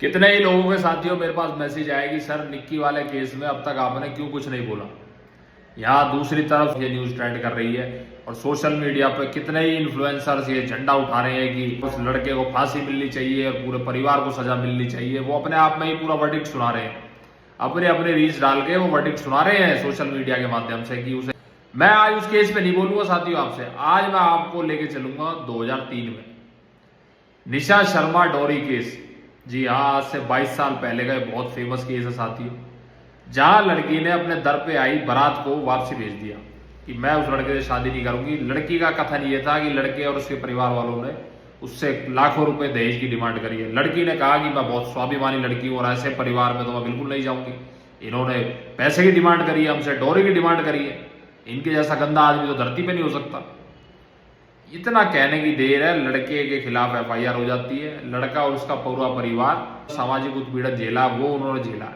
कितने ही लोगों के साथियों मेरे पास मैसेज आएगी, सर निक्की वाले केस में अब तक आपने क्यों कुछ नहीं बोला। यहाँ दूसरी तरफ ये न्यूज ट्रेंड कर रही है और सोशल मीडिया पे कितने ही इन्फ्लुएंसर्स ये झंडा उठा रहे हैं कि उस लड़के को फांसी मिलनी चाहिए और पूरे परिवार को सजा मिलनी चाहिए। वो अपने आप में ही पूरा वर्डिक्ट सुना रहे हैं, अपने अपने रीच डाल के वो वर्डिक्ट सुना रहे हैं सोशल मीडिया के माध्यम से कि उसे। मैं आज उस केस पे नहीं बोलूंगा साथियों आपसे, आज मैं आपको लेके चलूंगा 2003 में निशा शर्मा डोरी केस। जी हाँ, आज से 22 साल पहले का बहुत फेमस केस है साथियों, जहां लड़की ने अपने दर पे आई बारात को वापसी भेज दिया कि मैं उस लड़के से शादी नहीं करूंगी। लड़की का कथन ये था कि लड़के और उसके परिवार वालों ने उससे लाखों रुपए दहेज की डिमांड करी है। लड़की ने कहा कि मैं बहुत स्वाभिमानी लड़की हूं और ऐसे परिवार में तो मैं बिल्कुल नहीं जाऊंगी। इन्होंने पैसे की डिमांड करी है, हमसे डोरी की डिमांड करी है, इनके जैसा गंदा आदमी तो धरती पे नहीं हो सकता। इतना कहने की देर है, लड़के के खिलाफ एफआईआर हो जाती है। लड़का और उसका पूरा परिवार सामाजिक उत्पीड़न झेला, वो उन्होंने झेला।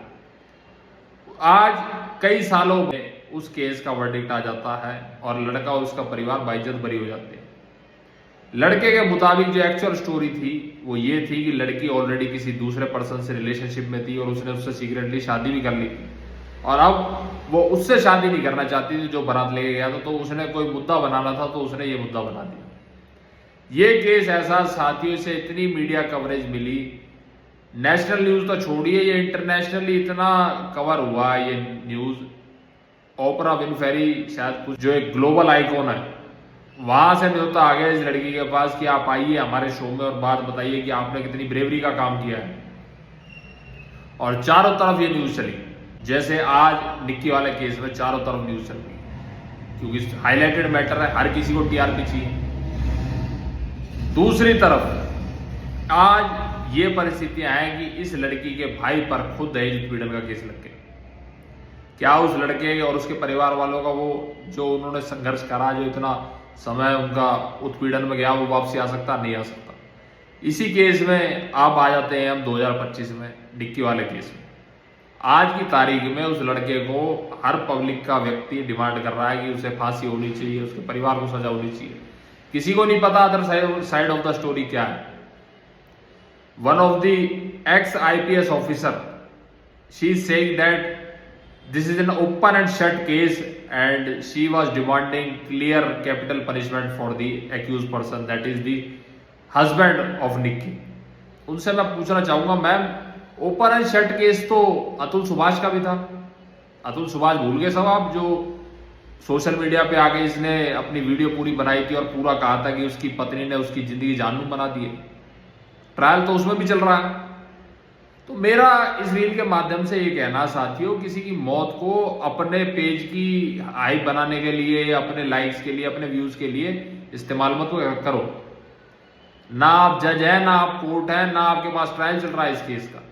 आज कई सालों में उस केस का वर्डिक्ट आ जाता है और लड़का और उसका परिवार बाइज्जत बरी हो जाते हैं। लड़के के मुताबिक जो एक्चुअल स्टोरी थी वो ये थी कि लड़की ऑलरेडी किसी दूसरे पर्सन से रिलेशनशिप में थी और उसने उससे सीक्रेटली शादी भी कर ली थी और अब वो उससे शादी नहीं करना चाहती थी जो बारात लेके गया था। तो उसने कोई मुद्दा बनाना था तो उसने ये मुद्दा बना दिया। ये केस ऐसा साथियों से इतनी मीडिया कवरेज मिली, नेशनल न्यूज तो छोड़िए, ये इंटरनेशनली इतना कवर हुआ ये न्यूज। ओपरा विनफ्रेरी शायद कुछ जो एक ग्लोबल आइकॉन है, वहां से न्योता आ गया इस लड़की के पास कि आप आइए हमारे शो में और बात बताइए कि आपने कितनी ब्रेवरी का काम किया है। और चारों तरफ ये न्यूज चली, जैसे आज निक्की वाले केस में चारों तरफ न्यूज चल रही है, क्योंकि हाईलाइटेड मैटर है, हर किसी को टीआरपी चाहिए। दूसरी तरफ आज ये परिस्थितियां हैं कि इस लड़की के भाई पर खुद दहेज उत्पीड़न का केस लग गया। क्या उस लड़के और उसके परिवार वालों का वो जो उन्होंने संघर्ष करा, जो इतना समय उनका उत्पीड़न में गया, वो वापसी आ सकता? नहीं आ सकता। इसी केस में आप आ जाते हैं हम 2025 में निक्की वाले केस में। आज की तारीख में उस लड़के को हर पब्लिक का व्यक्ति डिमांड कर रहा है कि उसे फांसी होनी चाहिए, उसके परिवार को सजा होनी चाहिए। किसी को नहीं पता other side of the story क्या है। One of the x IPS officer, she is saying that this is an open and shut case and she was demanding clear capital punishment for the accused person, that is the husband of Nikki। उनसे मैं पूछना चाहूंगा, ma'am open and shut case तो अतुल सुभाष का भी था। अतुल सुभाष भूल गए सब आप, जो सोशल मीडिया पे आके इसने अपनी वीडियो पूरी बनाई थी और पूरा कहा था कि उसकी पत्नी ने उसकी जिंदगी जानून बना दी है। ट्रायल तो उसमें भी चल रहा है। तो मेरा इस रील के माध्यम से ये कहना साथियों, किसी की मौत को अपने पेज की हाइप बनाने के लिए, अपने लाइक्स के लिए, अपने व्यूज के लिए इस्तेमाल मत करो। ना आप जज है, ना आप कोर्ट है, ना आपके पास ट्रायल चल रहा है इस केस का।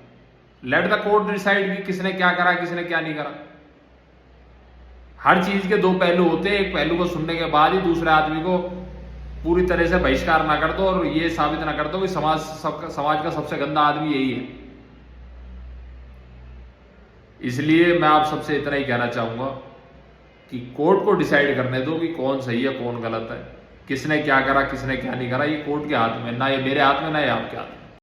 लेट द कोर्ट डिसाइड कि किसने क्या करा, किसने क्या नहीं करा। हर चीज के दो पहलू होते हैं, एक पहलू को सुनने के बाद ही दूसरे आदमी को पूरी तरह से बहिष्कार ना कर दो और ये साबित ना कर दो कि समाज का सबसे गंदा आदमी यही है। इसलिए मैं आप सबसे इतना ही कहना चाहूंगा कि कोर्ट को डिसाइड करने दो कि कौन सही है कौन गलत है, किसने क्या करा किसने क्या नहीं करा। ये कोर्ट के हाथ में, ना ये मेरे हाथ में, ना ये आपके हाथ में।